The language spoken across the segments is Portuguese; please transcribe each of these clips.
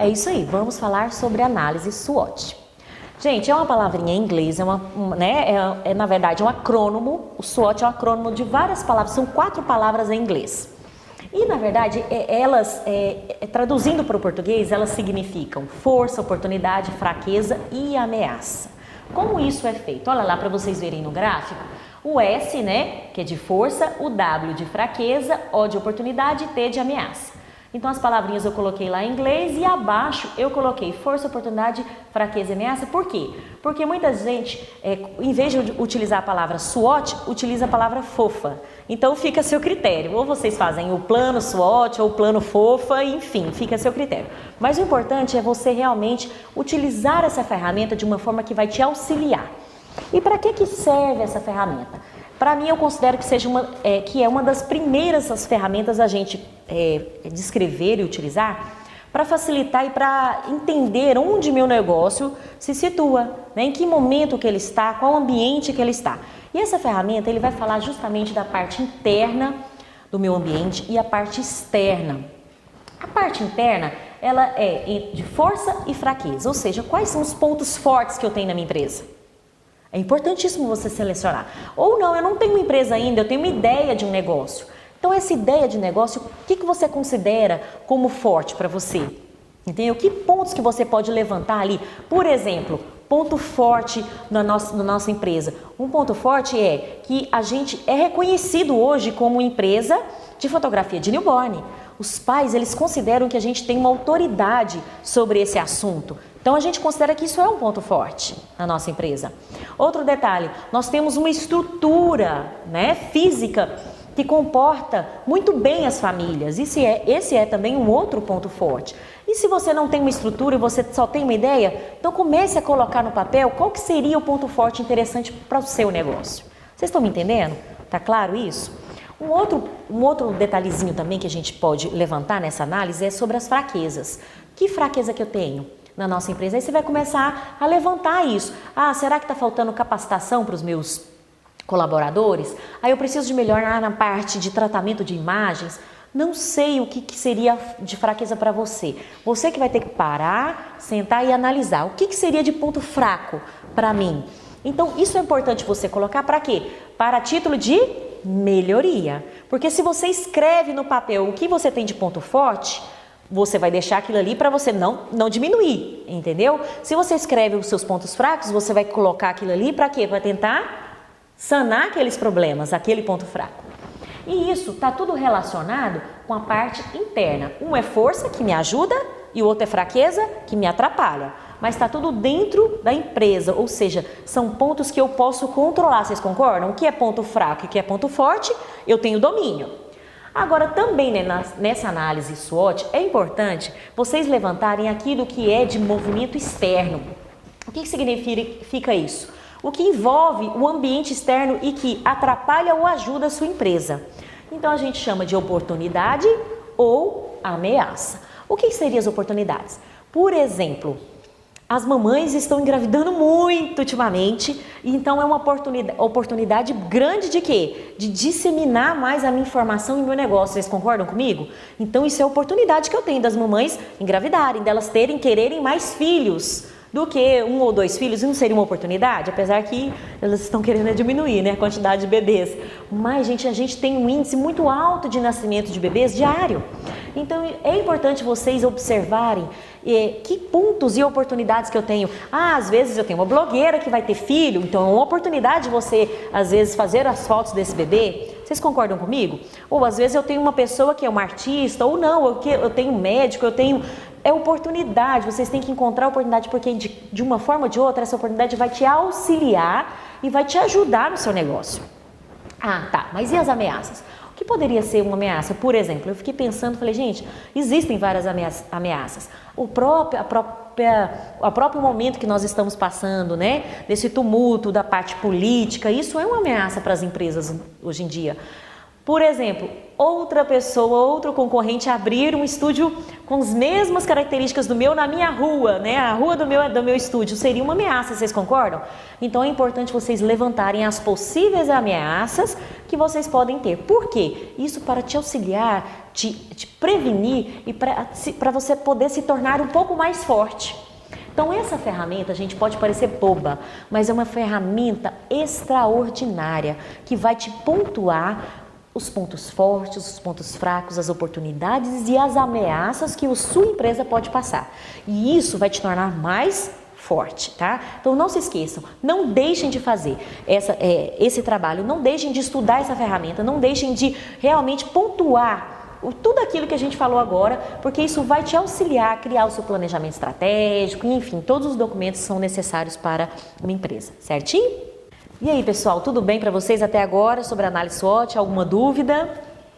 É isso aí, vamos falar sobre análise SWOT. Gente, é uma palavrinha em inglês, na verdade um acrônimo. O SWOT é um acrônimo de várias palavras, são 4 palavras em inglês. E na verdade, traduzindo para o português, elas significam força, oportunidade, fraqueza e ameaça. Como isso é feito? Olha lá para vocês verem no gráfico. O S, que é de força, o W de fraqueza, O de oportunidade e T de ameaça. Então as palavrinhas eu coloquei lá em inglês e abaixo eu coloquei força, oportunidade, fraqueza e ameaça. Por quê? Porque muita gente, em vez de utilizar a palavra SWOT, utiliza a palavra fofa. Então fica a seu critério. Ou vocês fazem o plano SWOT ou o plano fofa, enfim, fica a seu critério. Mas o importante é você realmente utilizar essa ferramenta de uma forma que vai te auxiliar. E para que serve essa ferramenta? Para mim, eu considero que é uma das primeiras as ferramentas a gente descrever e utilizar para facilitar e para entender onde meu negócio se situa, em que momento que ele está, qual ambiente que ele está. E essa ferramenta ele vai falar justamente da parte interna do meu ambiente e a parte externa. A parte interna, ela é de força e fraqueza, ou seja, quais são os pontos fortes que eu tenho na minha empresa. É importantíssimo você selecionar. Ou não, eu não tenho uma empresa ainda, eu tenho uma ideia de um negócio. Então, essa ideia de negócio, o que você considera como forte para você? Entendeu? Que pontos que você pode levantar ali? Por exemplo, ponto forte na nossa empresa. Um ponto forte é que a gente é reconhecido hoje como empresa de fotografia de newborn. Os pais, eles consideram que a gente tem uma autoridade sobre esse assunto. Então, a gente considera que isso é um ponto forte na nossa empresa. Outro detalhe, nós temos uma estrutura física que comporta muito bem as famílias. Esse é também um outro ponto forte. E se você não tem uma estrutura e você só tem uma ideia, então comece a colocar no papel qual que seria o ponto forte interessante para o seu negócio. Vocês estão me entendendo? Tá claro isso? Um outro detalhezinho também que a gente pode levantar nessa análise é sobre as fraquezas. Que fraqueza que eu tenho na nossa empresa? Aí você vai começar a levantar isso. Será que está faltando capacitação para os meus colaboradores? Aí eu preciso de melhorar na parte de tratamento de imagens. Não sei o que seria de fraqueza para você. Você que vai ter que parar, sentar e analisar. O que seria de ponto fraco para mim? Então, isso é importante você colocar para quê? Para título de melhoria. Porque se você escreve no papel o que você tem de ponto forte, você vai deixar aquilo ali para você não diminuir, entendeu? Se você escreve os seus pontos fracos, você vai colocar aquilo ali para quê? Para tentar sanar aqueles problemas, aquele ponto fraco. E isso está tudo relacionado com a parte interna. Um é força, que me ajuda, e o outro é fraqueza, que me atrapalha. Mas está tudo dentro da empresa, ou seja, são pontos que eu posso controlar. Vocês concordam? O que é ponto fraco e o que é ponto forte, eu tenho domínio. Agora, também nessa análise SWOT, é importante vocês levantarem aquilo que é de movimento externo. O que significa isso? O que envolve o ambiente externo e que atrapalha ou ajuda a sua empresa. Então, a gente chama de oportunidade ou ameaça. O que seriam as oportunidades? Por exemplo, as mamães estão engravidando muito ultimamente, então é uma oportunidade grande de quê? De disseminar mais a minha informação e o meu negócio. Vocês concordam comigo? Então isso é a oportunidade que eu tenho das mamães engravidarem, delas quererem mais filhos do que 1 ou 2 filhos. Não seria uma oportunidade? Apesar que elas estão querendo diminuir a quantidade de bebês. Mas, gente, a gente tem um índice muito alto de nascimento de bebês diário. Então, é importante vocês observarem que pontos e oportunidades que eu tenho. Às vezes eu tenho uma blogueira que vai ter filho, então é uma oportunidade de você, às vezes, fazer as fotos desse bebê. Vocês concordam comigo? Ou às vezes eu tenho uma pessoa que é uma artista, ou não, eu tenho um médico, é oportunidade, vocês têm que encontrar a oportunidade, porque de uma forma ou de outra, essa oportunidade vai te auxiliar e vai te ajudar no seu negócio. Tá, mas e as ameaças? O que poderia ser uma ameaça? Por exemplo, eu fiquei pensando, falei, gente, existem várias ameaças. O próprio momento que nós estamos passando, desse tumulto da parte política, isso é uma ameaça para as empresas hoje em dia. Por exemplo, outra pessoa, outro concorrente abrir um estúdio com as mesmas características do meu na minha rua, né? A rua do meu estúdio seria uma ameaça, vocês concordam? Então é importante vocês levantarem as possíveis ameaças que vocês podem ter. Por quê? Isso para te auxiliar, te prevenir e para você poder se tornar um pouco mais forte. Então essa ferramenta, gente, pode parecer boba, mas é uma ferramenta extraordinária que vai te pontuar os pontos fortes, os pontos fracos, as oportunidades e as ameaças que a sua empresa pode passar. E isso vai te tornar mais forte, tá? Então não se esqueçam, não deixem de fazer esse trabalho, não deixem de estudar essa ferramenta, não deixem de realmente pontuar tudo aquilo que a gente falou agora, porque isso vai te auxiliar a criar o seu planejamento estratégico, enfim, todos os documentos são necessários para uma empresa, certinho? E aí, pessoal, tudo bem para vocês até agora sobre a análise SWOT? Alguma dúvida?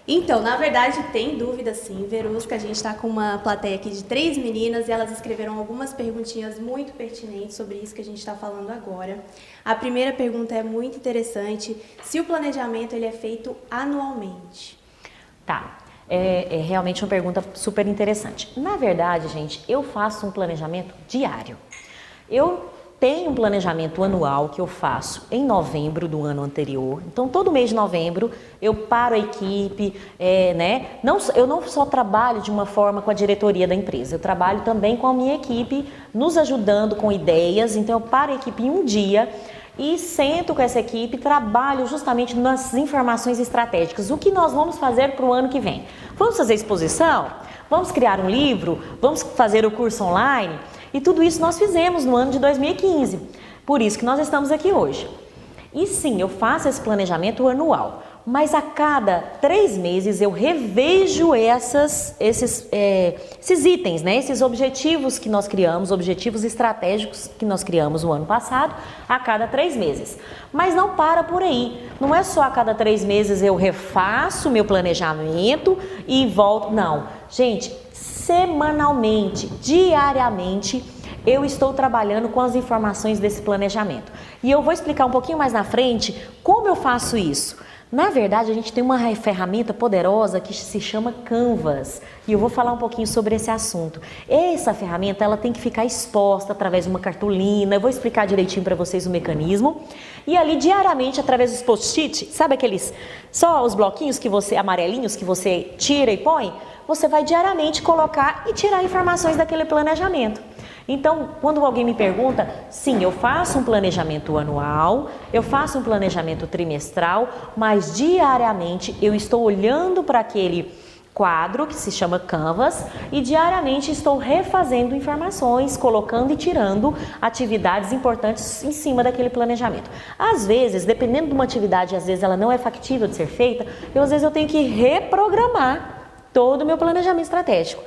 Então, na verdade, tem dúvida sim, Verusca. A gente está com uma plateia aqui de 3 meninas e elas escreveram algumas perguntinhas muito pertinentes sobre isso que a gente está falando agora. A primeira pergunta é muito interessante, se o planejamento ele é feito anualmente. Tá, é realmente uma pergunta super interessante. Na verdade, gente, eu faço um planejamento diário. Eu tenho um planejamento anual que eu faço em novembro do ano anterior. Então, todo mês de novembro, eu paro a equipe, né? Eu não só trabalho de uma forma com a diretoria da empresa, eu trabalho também com a minha equipe, nos ajudando com ideias. Então, eu paro a equipe em um dia e sento com essa equipe, trabalho justamente nas informações estratégicas. O que nós vamos fazer para o ano que vem? Vamos fazer exposição? Vamos criar um livro? Vamos fazer o curso online? E tudo isso nós fizemos no ano de 2015, por isso que nós estamos aqui hoje. E sim, eu faço esse planejamento anual, mas a cada 3 meses eu revejo esses itens, né? Esses objetivos que nós criamos, objetivos estratégicos que nós criamos no ano passado, a cada 3 meses. Mas não para por aí, não é só a cada 3 meses eu refaço o meu planejamento e volto, não. Gente, semanalmente, diariamente, eu estou trabalhando com as informações desse planejamento. E eu vou explicar um pouquinho mais na frente como eu faço isso. Na verdade, a gente tem uma ferramenta poderosa que se chama Canvas. E eu vou falar um pouquinho sobre esse assunto. Essa ferramenta, ela tem que ficar exposta através de uma cartolina. Eu vou explicar direitinho para vocês o mecanismo. E ali, diariamente, através dos post-it, sabe aqueles, só os bloquinhos amarelinhos que você tira e põe? Você vai diariamente colocar e tirar informações daquele planejamento. Então, quando alguém me pergunta, sim, eu faço um planejamento anual, eu faço um planejamento trimestral, mas diariamente eu estou olhando para aquele quadro que se chama Canvas e diariamente estou refazendo informações, colocando e tirando atividades importantes em cima daquele planejamento. Às vezes, dependendo de uma atividade, às vezes ela não é factível de ser feita, às vezes eu tenho que reprogramar todo o meu planejamento estratégico.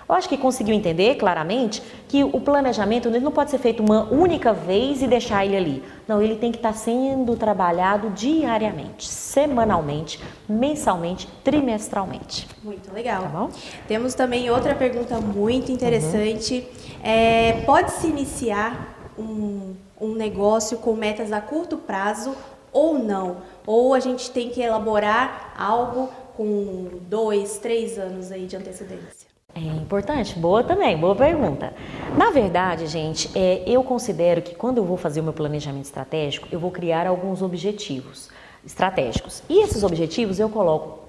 Eu acho que conseguiu entender claramente que o planejamento ele não pode ser feito uma única vez e deixar ele ali. Não, ele tem que estar sendo trabalhado diariamente, semanalmente, mensalmente, trimestralmente. Muito legal. Tá bom? Temos também outra pergunta muito interessante. Pode-se iniciar um negócio com metas a curto prazo ou não? Ou a gente tem que elaborar algo com 2, 3 anos aí de antecedência? É importante, boa também, boa pergunta. Na verdade, gente, eu considero que quando eu vou fazer o meu planejamento estratégico, eu vou criar alguns objetivos estratégicos. E esses objetivos eu coloco,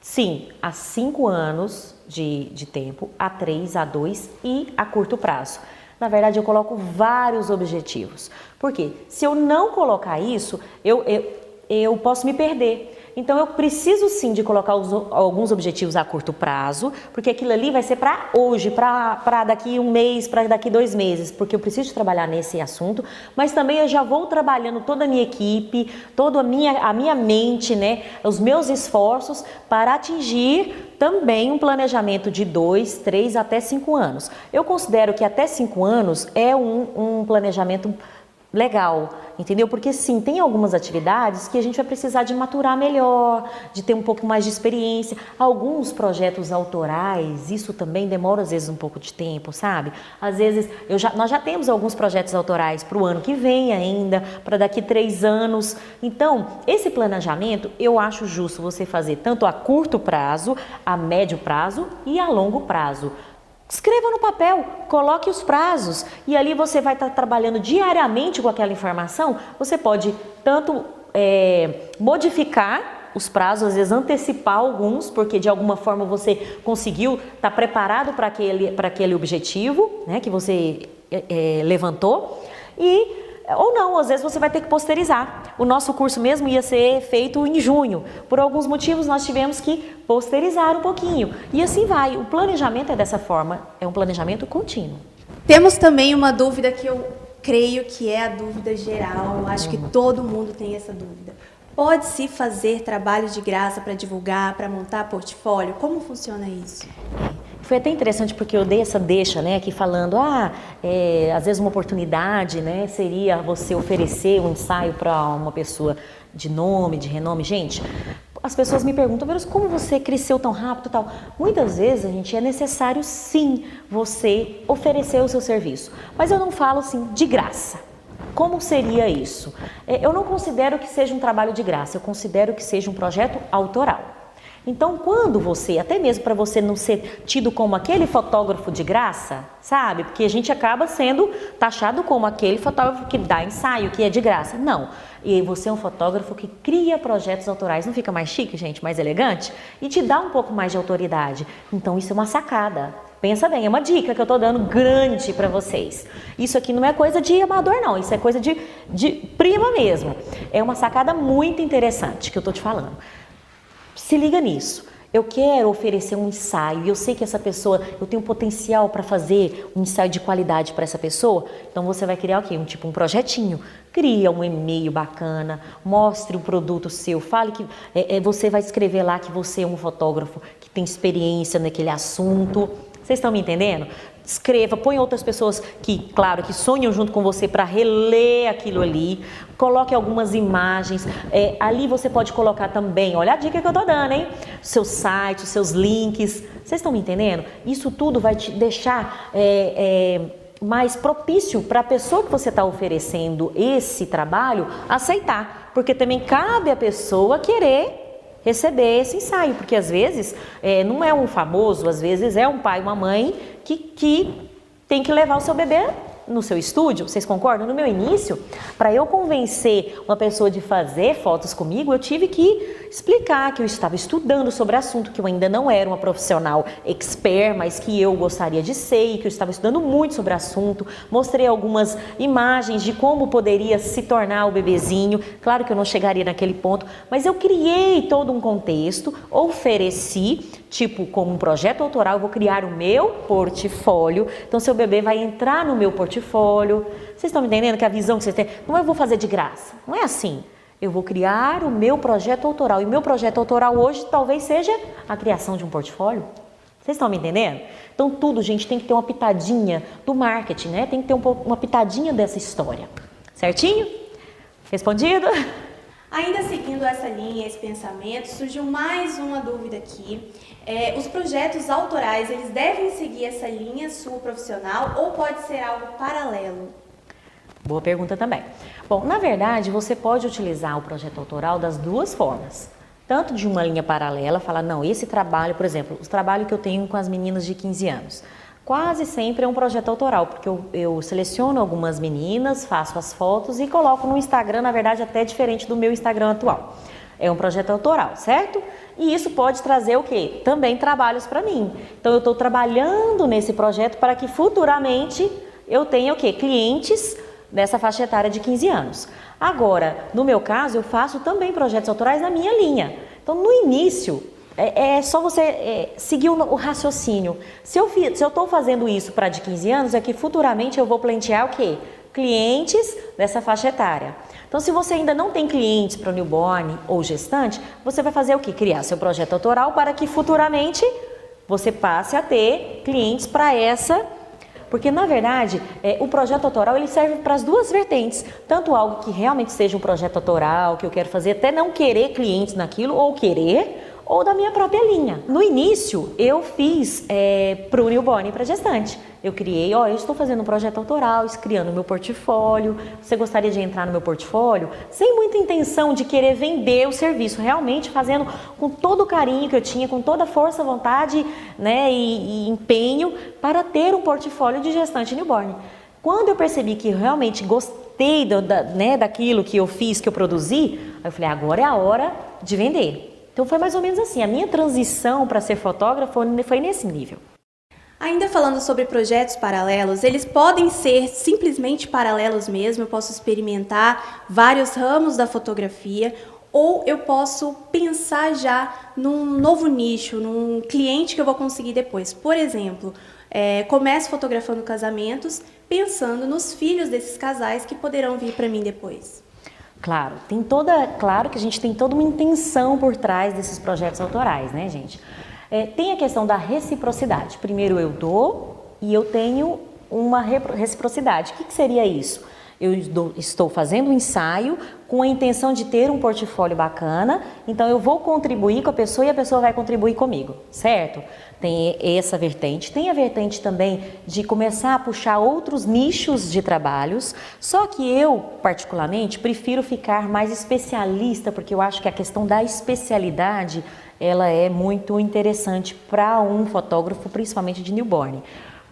sim, a 5 anos de tempo, a 3, a 2 e a curto prazo. Na verdade, eu coloco vários objetivos. Por quê? Se eu não colocar isso, eu posso me perder. Então, eu preciso sim de colocar alguns objetivos a curto prazo, porque aquilo ali vai ser para hoje, para daqui 1 mês, para daqui 2 meses, porque eu preciso trabalhar nesse assunto, mas também eu já vou trabalhando toda a minha equipe, toda a minha mente, né, os meus esforços para atingir também um planejamento de 2, 3 até 5 anos. Eu considero que até 5 anos é um planejamento legal, entendeu? Porque sim, tem algumas atividades que a gente vai precisar de maturar melhor, de ter um pouco mais de experiência. Alguns projetos autorais, isso também demora às vezes um pouco de tempo, sabe? Às vezes, nós já temos alguns projetos autorais para o ano que vem ainda, para daqui 3 anos. Então, esse planejamento eu acho justo você fazer tanto a curto prazo, a médio prazo e a longo prazo. Escreva no papel, coloque os prazos e ali você vai estar trabalhando diariamente com aquela informação. Você pode tanto modificar os prazos, às vezes antecipar alguns, porque de alguma forma você conseguiu estar preparado para aquele objetivo, né, que você levantou, ou não, às vezes você vai ter que posterizar. O nosso curso mesmo ia ser feito em junho. Por alguns motivos nós tivemos que posterizar um pouquinho. E assim vai. O planejamento é dessa forma, é um planejamento contínuo. Temos também uma dúvida que eu creio que é a dúvida geral. Acho que todo mundo tem essa dúvida. Pode-se fazer trabalho de graça para divulgar, para montar portfólio? Como funciona isso? Foi até interessante porque eu dei essa deixa, né, aqui falando, às vezes uma oportunidade, né, seria você oferecer um ensaio para uma pessoa de nome, de renome. Gente, as pessoas me perguntam, Verus, como você cresceu tão rápido e tal? Muitas vezes, gente, é necessário sim você oferecer o seu serviço, mas eu não falo assim de graça. Como seria isso? Eu não considero que seja um trabalho de graça, eu considero que seja um projeto autoral. Então, quando você, até mesmo para você não ser tido como aquele fotógrafo de graça, sabe? Porque a gente acaba sendo taxado como aquele fotógrafo que dá ensaio, que é de graça. Não. E você é um fotógrafo que cria projetos autorais. Não fica mais chique, gente? Mais elegante? E te dá um pouco mais de autoridade. Então, isso é uma sacada. Pensa bem, é uma dica que eu tô dando grande para vocês. Isso aqui não é coisa de amador, não. Isso é coisa de prima mesmo. É uma sacada muito interessante que eu tô te falando. Se liga nisso. Eu quero oferecer um ensaio e eu sei que essa pessoa, eu tenho potencial para fazer um ensaio de qualidade para essa pessoa. Então você vai criar o quê? Um projetinho. Cria um e-mail bacana, mostre o produto seu, fale que você vai escrever lá que você é um fotógrafo que tem experiência naquele assunto. Vocês estão me entendendo? Escreva, põe outras pessoas que, claro, que sonham junto com você para reler aquilo ali. Coloque algumas imagens. Ali você pode colocar também, olha a dica que eu tô dando, hein? Seu site, os seus links. Vocês estão me entendendo? Isso tudo vai te deixar mais propício para a pessoa que você está oferecendo esse trabalho aceitar. Porque também cabe a pessoa querer receber esse ensaio, porque às vezes não é um famoso, às vezes é um pai, uma mãe que tem que levar o seu bebê no seu estúdio. Vocês concordam? No meu início, para eu convencer uma pessoa de fazer fotos comigo, eu tive que explicar que eu estava estudando sobre o assunto, que eu ainda não era uma profissional expert, mas que eu gostaria de ser e que eu estava estudando muito sobre o assunto. Mostrei algumas imagens de como poderia se tornar o bebezinho. Claro que eu não chegaria naquele ponto, mas eu criei todo um contexto, ofereci, tipo, como um projeto autoral, eu vou criar o meu portfólio. Então, seu bebê vai entrar no meu portfólio. Vocês estão me entendendo que a visão que vocês têm? Não eu vou fazer de graça, não é assim. Eu vou criar o meu projeto autoral. E o meu projeto autoral hoje talvez seja a criação de um portfólio. Vocês estão me entendendo? Então tudo, gente, tem que ter uma pitadinha do marketing, né? Tem que ter uma pitadinha dessa história. Certinho? Respondido? Ainda seguindo essa linha, esse pensamento, surgiu mais uma dúvida aqui. Os projetos autorais, eles devem seguir essa linha sua profissional ou pode ser algo paralelo? Boa pergunta também. Bom, na verdade, você pode utilizar o projeto autoral das duas formas. Tanto de uma linha paralela, falar, não, esse trabalho, por exemplo, os trabalhos que eu tenho com as meninas de 15 anos, quase sempre é um projeto autoral, porque eu seleciono algumas meninas, faço as fotos e coloco no Instagram, na verdade, até diferente do meu Instagram atual. É um projeto autoral, certo? E isso pode trazer o quê? Também trabalhos para mim. Então, eu estou trabalhando nesse projeto para que futuramente eu tenha o quê? Clientes dessa faixa etária de 15 anos. Agora, no meu caso, eu faço também projetos autorais na minha linha. Então, no início, é só você seguir o raciocínio. Se eu estou fazendo isso para de 15 anos, é que futuramente eu vou plantear o quê? Clientes dessa faixa etária. Então, se você ainda não tem clientes para newborn ou gestante, você vai fazer o quê? Criar seu projeto autoral para que futuramente você passe a ter clientes para Porque, na verdade, o projeto autoral ele serve para as duas vertentes. Tanto algo que realmente seja um projeto autoral, que eu quero fazer, até não querer clientes naquilo, ou querer, ou da minha própria linha. No início, eu fiz para o newborn e para gestante. Eu criei, eu estou fazendo um projeto autoral, criando meu portfólio. Você gostaria de entrar no meu portfólio? Sem muita intenção de querer vender o serviço, realmente fazendo com todo o carinho que eu tinha, com toda a força, vontade, né, e empenho para ter um portfólio de gestante newborn. Quando eu percebi que realmente gostei daquilo que eu fiz, que eu produzi, aí eu falei, agora é a hora de vender. Então foi mais ou menos assim, a minha transição para ser fotógrafa foi nesse nível. Ainda falando sobre projetos paralelos, eles podem ser simplesmente paralelos mesmo, eu posso experimentar vários ramos da fotografia, ou eu posso pensar já num novo nicho, num cliente que eu vou conseguir depois. Por exemplo, começo fotografando casamentos, pensando nos filhos desses casais que poderão vir para mim depois. Claro, claro que a gente tem toda uma intenção por trás desses projetos autorais, né, gente? Tem a questão da reciprocidade. Primeiro eu dou e eu tenho uma reciprocidade. O que seria isso? Eu estou fazendo um ensaio com a intenção de ter um portfólio bacana, então eu vou contribuir com a pessoa e a pessoa vai contribuir comigo, certo? Tem essa vertente. Tem a vertente também de começar a puxar outros nichos de trabalhos, só que eu, particularmente, prefiro ficar mais especialista, porque eu acho que a questão da especialidade, ela é muito interessante para um fotógrafo, principalmente de newborn.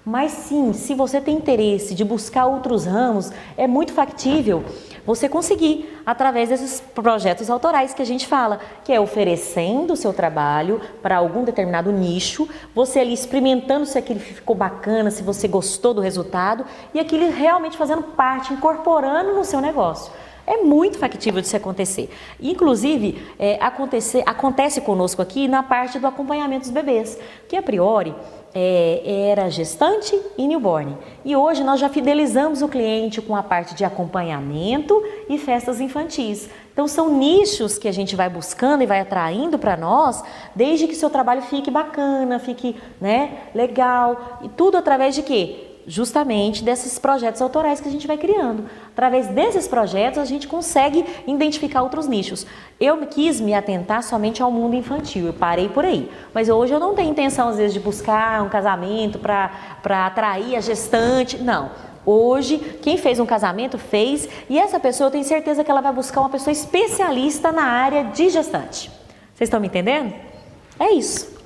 Mas sim, se você tem interesse de buscar outros ramos, é muito factível você conseguir através desses projetos autorais que a gente fala, que é oferecendo o seu trabalho para algum determinado nicho, você ali experimentando se aquilo ficou bacana, se você gostou do resultado e aquilo realmente fazendo parte, incorporando no seu negócio. É muito factível de se acontecer. Inclusive, acontece conosco aqui na parte do acompanhamento dos bebês, que a priori era gestante e newborn. E hoje nós já fidelizamos o cliente com a parte de acompanhamento e festas infantis. Então são nichos que a gente vai buscando e vai atraindo para nós, desde que seu trabalho fique bacana, fique, né, legal. E tudo através de quê? Justamente desses projetos autorais que a gente vai criando. Através desses projetos a gente consegue identificar outros nichos. Eu quis me atentar somente ao mundo infantil, eu parei por aí. Mas hoje eu não tenho intenção às vezes de buscar um casamento para atrair a gestante, não. Hoje, quem fez um casamento fez e essa pessoa eu tenho certeza que ela vai buscar uma pessoa especialista na área de gestante. Vocês estão me entendendo? É isso.